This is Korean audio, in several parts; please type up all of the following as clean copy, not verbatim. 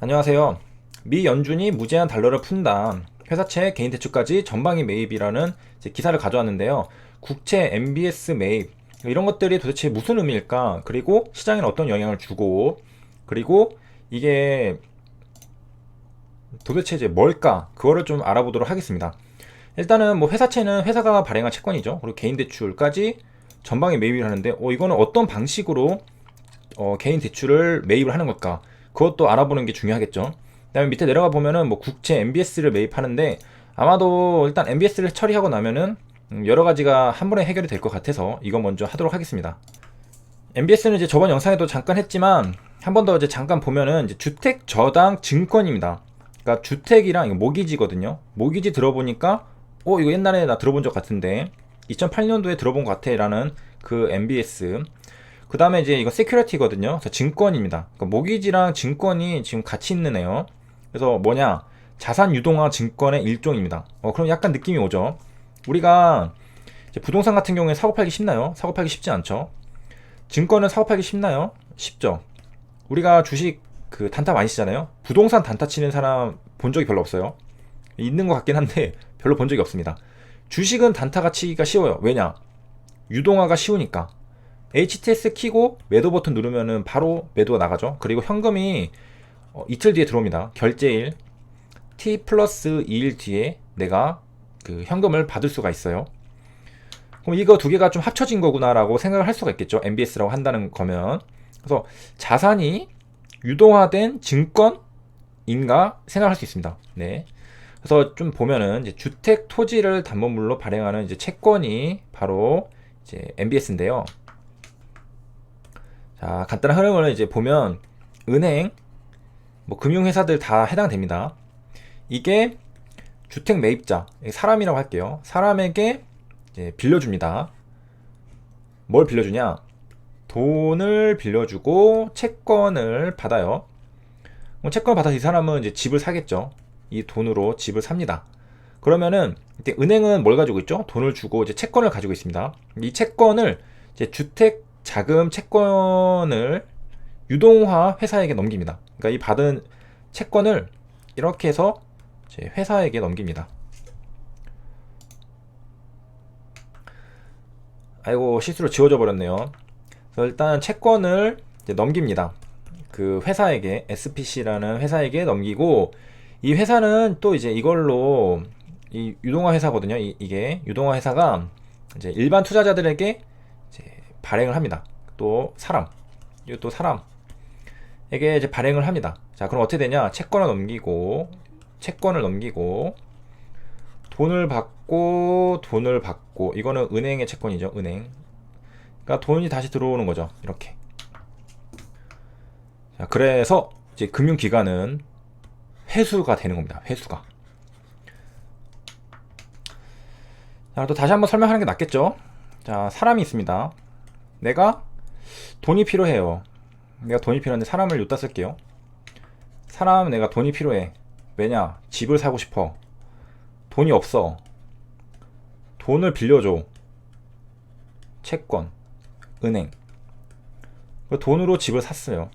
안녕하세요. 미 연준이 무제한 달러를 푼다. 회사채 개인 대출까지 전방위 매입이라는 기사를 가져왔는데요. 국채 MBS 매입 이런 것들이 도대체 무슨 의미일까? 그리고 시장에는 어떤 영향을 주고 그리고 이게 도대체 이제 뭘까? 그거를 좀 알아보도록 하겠습니다. 일단은 뭐 회사채는 회사가 발행한 채권이죠. 그리고 개인 대출까지 전방위 매입을 하는데 이거는 어떤 방식으로 개인 대출을 매입을 하는 걸까? 그것도 알아보는 게 중요하겠죠. 그다음에 밑에 내려가 보면은 뭐 국채 MBS를 매입하는데 아마도 일단 MBS를 처리하고 나면은 여러 가지가 한 번에 해결이 될 것 같아서 이거 먼저 하도록 하겠습니다. MBS는 이제 저번 영상에도 잠깐 했지만 한 번 더 이제 잠깐 보면은 이제 주택 저당 증권입니다. 그러니까 주택이랑 이거 모기지거든요. 모기지 들어보니까 이거 옛날에 나 들어본 적 같은데 2008년도에 들어본 것 같아라는 그 MBS. 그 다음에 이제 이거 세큐리티거든요. 그래서 증권입니다. 그러니까 모기지랑 증권이 지금 같이 있는 애요. 그래서 뭐냐? 자산 유동화 증권의 일종입니다. 그럼 약간 느낌이 오죠. 우리가 이제 부동산 같은 경우에 사고 팔기 쉽나요? 사고 팔기 쉽지 않죠. 증권은 사고 팔기 쉽나요? 쉽죠. 우리가 주식 그 단타 많이 치잖아요. 부동산 단타 치는 사람 본 적이 별로 없어요. 있는 것 같긴 한데 별로 본 적이 없습니다. 주식은 단타가 치기가 쉬워요. 왜냐? 유동화가 쉬우니까. HTS 키고 매도 버튼 누르면은 바로 매도가 나가죠. 그리고 현금이 이틀 뒤에 들어옵니다. 결제일 T 플러스 2일 뒤에 내가 그 현금을 받을 수가 있어요. 그럼 이거 두 개가 좀 합쳐진 거구나 라고 생각을 할 수가 있겠죠. MBS라고 한다는 거면. 그래서 자산이 유동화된 증권인가 생각할 수 있습니다. 네. 그래서 좀 보면은 이제 주택 토지를 담보물로 발행하는 이제 채권이 바로 이제 MBS인데요. 자, 간단한 흐름을 이제 보면 은행, 뭐 금융회사들 다 해당됩니다. 이게 주택 매입자, 사람이라고 할게요. 사람에게 이제 빌려줍니다. 뭘 빌려주냐? 돈을 빌려주고 채권을 받아요. 채권을 받아서 이 사람은 이제 집을 사겠죠. 이 돈으로 집을 삽니다. 그러면은 이제 은행은 뭘 가지고 있죠? 돈을 주고 이제 채권을 가지고 있습니다. 이 채권을 이제 주택 자금 채권을 유동화 회사에게 넘깁니다. 그러니까 이 받은 채권을 이렇게 해서 회사에게 넘깁니다. 아이고, 실수로 지워져 버렸네요. 그래서 일단 채권을 이제 넘깁니다. 그 회사에게, SPC라는 회사에게 넘기고, 이 회사는 또 이제 이걸로 이 유동화 회사거든요. 이게 유동화 회사가 이제 일반 투자자들에게 이제 발행을 합니다. 또 이거 또 사람에게 이제 발행을 합니다. 자, 그럼 어떻게 되냐? 채권을 넘기고 돈을 받고 이거는 은행의 채권이죠. 은행. 그러니까 돈이 다시 들어오는 거죠. 이렇게. 자, 그래서 이제 금융기관은 회수가 되는 겁니다. 회수가. 자, 또 다시 한번 설명하는 게 낫겠죠? 자, 사람이 있습니다. 내가 돈이 필요해요. 내가 돈이 필요한데 사람을 여기다 쓸게요. 내가 돈이 필요해. 왜냐? 집을 사고 싶어. 돈이 없어. 돈을 빌려줘. 채권, 은행. 돈으로 집을 샀어요.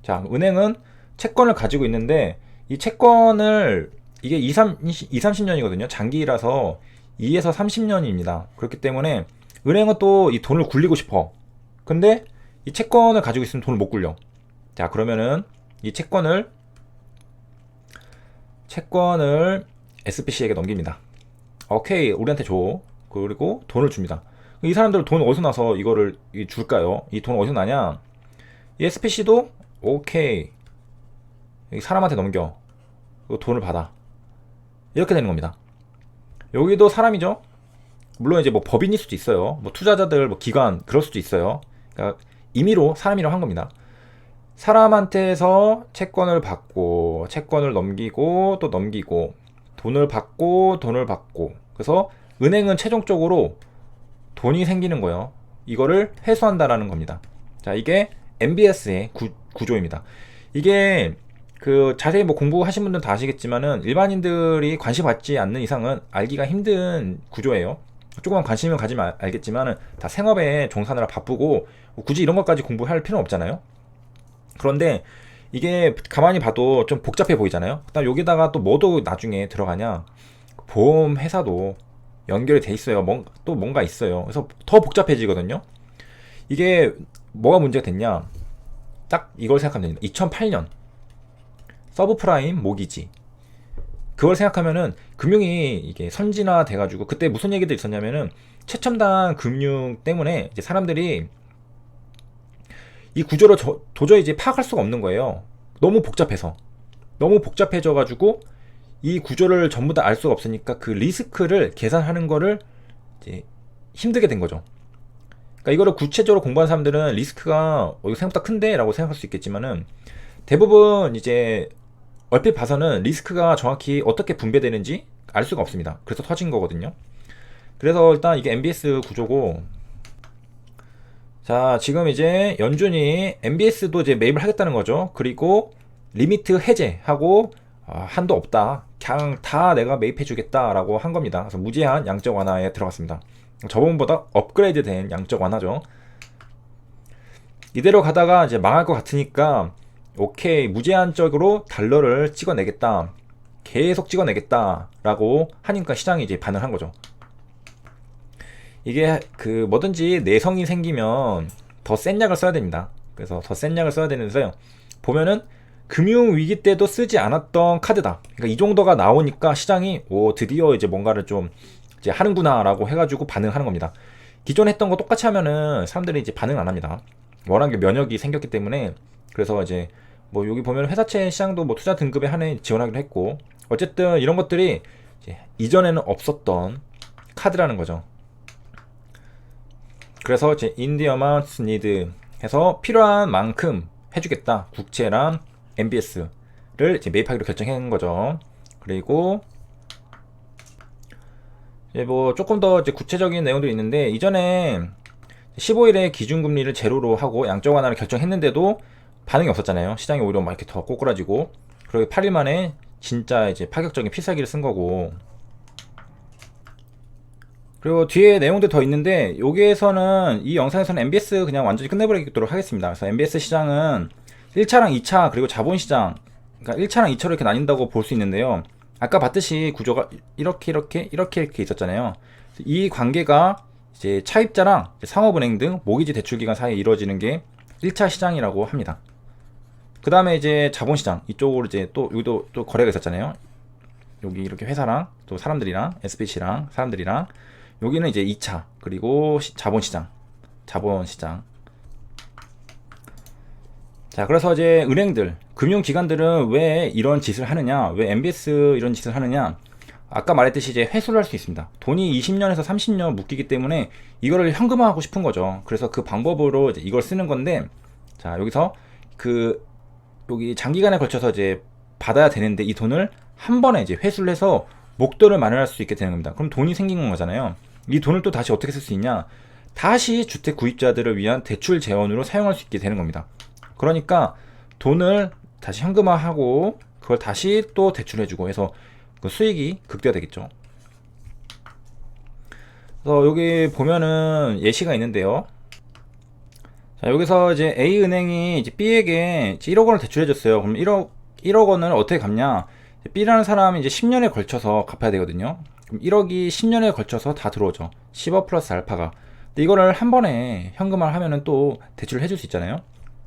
자, 은행은 채권을 가지고 있는데 이 채권을 이게 30년이거든요. 장기라서 2에서 30년입니다. 그렇기 때문에 은행은 또 이 돈을 굴리고 싶어. 근데 이 채권을 가지고 있으면 돈을 못 굴려. 자, 그러면은 이 채권을 SPC에게 넘깁니다. 오케이, 우리한테 줘. 그리고 돈을 줍니다. 이 사람들 돈 어디서 나서 이거를 줄까요? 이 돈 어디서 나냐? 이 SPC도 오케이, 사람한테 넘겨. 그리고 돈을 받아. 이렇게 되는 겁니다. 여기도 사람이죠. 물론 이제 뭐 법인일 수도 있어요. 뭐 투자자들, 뭐 기관 그럴 수도 있어요. 그러니까 임의로 사람이라고 한 겁니다. 사람한테서 채권을 받고 채권을 넘기고 또 넘기고 돈을 받고 그래서 은행은 최종적으로 돈이 생기는 거예요. 이거를 회수한다라는 겁니다. 자, 이게 MBS의 구조입니다. 이게 그 자세히 뭐 공부하신 분들은 다 아시겠지만은 일반인들이 관심 받지 않는 이상은 알기가 힘든 구조예요. 조금만 관심을 가지면 알겠지만은 다 생업에 종사하느라 바쁘고 굳이 이런 것까지 공부할 필요는 없잖아요. 그런데 이게 가만히 봐도 좀 복잡해 보이잖아요. 그다음 여기다가 또 뭐도 나중에 들어가냐, 보험 회사도 연결이 돼 있어요. 또 뭔가 있어요. 그래서 더 복잡해지거든요. 이게 뭐가 문제가 됐냐, 딱 이걸 생각하면 됩니다. 2008년 서브프라임 모기지, 그걸 생각하면은 금융이 이게 선진화 돼가지고, 그때 무슨 얘기들 있었냐면은 최첨단 금융 때문에 이제 사람들이 이 구조를 도저히 이제 파악할 수가 없는 거예요. 너무 복잡해서. 너무 복잡해져가지고 이 구조를 전부 다 알 수가 없으니까 그 리스크를 계산하는 거를 이제 힘들게 된 거죠. 그러니까 이거를 구체적으로 공부하는 사람들은 리스크가 이거 생각보다 큰데 라고 생각할 수 있겠지만은, 대부분 이제 얼핏 봐서는 리스크가 정확히 어떻게 분배되는지 알 수가 없습니다. 그래서 터진 거거든요. 그래서 일단 이게 MBS 구조고, 자 지금 이제 연준이 MBS도 이제 매입을 하겠다는 거죠. 그리고 리미트 해제하고 한도 없다, 그냥 다 내가 매입해 주겠다 라고 한 겁니다. 그래서 무제한 양적 완화에 들어갔습니다. 저번보다 업그레이드 된 양적 완화죠. 이대로 가다가 이제 망할 것 같으니까 오케이, 무제한적으로 달러를 찍어내겠다, 계속 찍어내겠다 라고 하니까 시장이 이제 반응한 거죠. 이게 그 뭐든지 내성이 생기면 더 센 약을 써야 됩니다. 그래서 더 센 약을 써야 되는데요, 보면은 금융위기 때도 쓰지 않았던 카드다, 그러니까 이 정도가 나오니까 시장이 드디어 이제 뭔가를 좀 이제 하는구나 라고 해가지고 반응하는 겁니다. 기존에 했던 거 똑같이 하면은 사람들이 이제 반응 안 합니다. 워낙 면역이 생겼기 때문에. 그래서 이제 뭐 여기 보면 회사채 시장도 뭐 투자 등급에 한해 지원하기로 했고, 어쨌든 이런 것들이 이제 이전에는 없었던 카드라는 거죠. 그래서 이제 in the amounts need 해서 필요한 만큼 해주겠다, 국채랑 MBS를 이제 매입하기로 결정한 거죠. 그리고 이제 뭐 조금 더 이제 구체적인 내용도 있는데, 이전에 15일에 기준금리를 제로로 하고 양적 완화를 결정했는데도 반응이 없었잖아요. 시장이 오히려 막 이렇게 더 꼬꾸라지고, 그리고 8일 만에 진짜 이제 파격적인 필살기를 쓴 거고. 그리고 뒤에 내용도 더 있는데, 여기에서는 이 영상에서는 MBS 그냥 완전히 끝내버리도록 하겠습니다. 그래서 MBS 시장은 1차랑 2차 그리고 자본시장, 그러니까 1차랑 2차로 이렇게 나뉜다고 볼 수 있는데요, 아까 봤듯이 구조가 이렇게 있었잖아요. 이 관계가 이제 차입자랑 상업은행 등 모기지 대출기관 사이에 이루어지는 게 1차 시장이라고 합니다. 그 다음에 이제 자본시장 이쪽으로 이제 또 여기도 또 거래가 있었잖아요. 여기 이렇게 회사랑 또 사람들이랑 SBC랑 사람들이랑, 여기는 이제 2차 그리고 자본시장. 자, 그래서 이제 은행들, 금융기관들은 왜 이런 짓을 하느냐, 왜 MBS 이런 짓을 하느냐, 아까 말했듯이 이제 회수를 할 수 있습니다. 돈이 20년에서 30년 묶이기 때문에 이거를 현금화하고 싶은 거죠. 그래서 그 방법으로 이제 이걸 쓰는 건데, 자 여기서 여기 장기간에 걸쳐서 이제 받아야 되는데, 이 돈을 한 번에 이제 회수를 해서 목돈을 마련할 수 있게 되는 겁니다. 그럼 돈이 생긴 거잖아요. 이 돈을 또 다시 어떻게 쓸 수 있냐, 다시 주택 구입자들을 위한 대출 재원으로 사용할 수 있게 되는 겁니다. 그러니까 돈을 다시 현금화하고 그걸 다시 또 대출해주고 해서 그 수익이 극대화되겠죠. 그래서 여기 보면은 예시가 있는데요. 자, 여기서 이제 A은행이 이제 B에게 1억 원을 대출해줬어요. 그럼 1억 원을 어떻게 갚냐? B라는 사람이 이제 10년에 걸쳐서 갚아야 되거든요. 그럼 1억이 10년에 걸쳐서 다 들어오죠. 10억 플러스 알파가. 근데 이거를 한 번에 현금화를 하면은 또 대출을 해줄 수 있잖아요.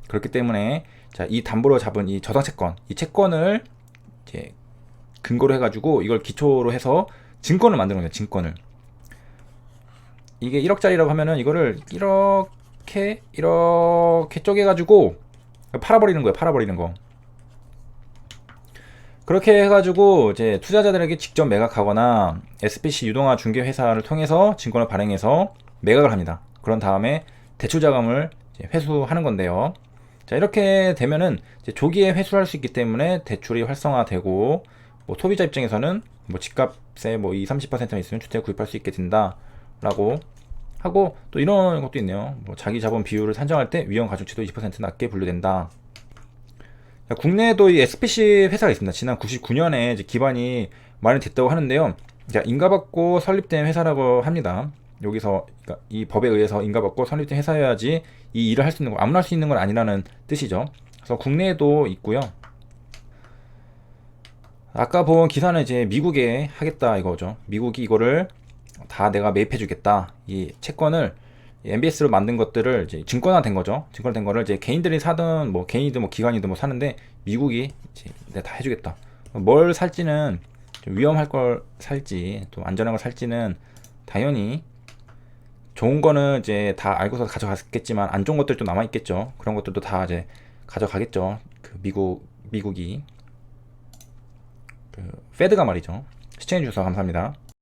그렇기 때문에 자, 이 담보로 잡은 이 저당채권, 이 채권을 이제 근거로 해가지고 이걸 기초로 해서 증권을 만드는 거예요. 증권을. 이게 1억짜리라고 하면은 이거를 이렇게 쪼개가지고 팔아버리는 거예요. 팔아버리는 거. 그렇게 해가지고 이제 투자자들에게 직접 매각하거나 SPC 유동화 중개회사를 통해서 증권을 발행해서 매각을 합니다. 그런 다음에 대출 자금을 회수하는 건데요. 자, 이렇게 되면은 이제 조기에 회수할 수 있기 때문에 대출이 활성화되고, 뭐 소비자 입장에서는 뭐 집값에 뭐 20-30%만 있으면 주택 구입할 수 있게 된다라고 하고, 또 이런 것도 있네요. 뭐 자기 자본 비율을 산정할 때 위험 가중치도 20% 낮게 분류된다. 자, 국내에도 이 SPC 회사가 있습니다. 지난 99년에 이제 기반이 마련됐다고 하는데요. 자, 인가받고 설립된 회사라고 합니다. 여기서 그러니까 이 법에 의해서 인가받고 설립된 회사여야지 이 일을 할 수 있는 거, 아무나 할 수 있는 건 아니라는 뜻이죠. 그래서 국내에도 있고요. 아까 본 기사는 이제 미국에 하겠다 이거죠. 미국이 이거를 다 내가 매입해 주겠다. 이 채권을 MBS로 만든 것들을 이제 증권화된 거죠. 증권화된 거를 이제 개인들이 사든 뭐 개인이든 뭐 기관이든 뭐 사는데 미국이 이제 내가 다 해주겠다. 뭘 살지는 좀 위험할 걸 살지 또 안전한 걸 살지는 당연히 좋은 거는 이제 다 알고서 가져갔겠지만 안 좋은 것들도 남아 있겠죠. 그런 것들도 다 이제 가져가겠죠. 그 미국이 그 페드가 말이죠. 시청해 주셔서 감사합니다.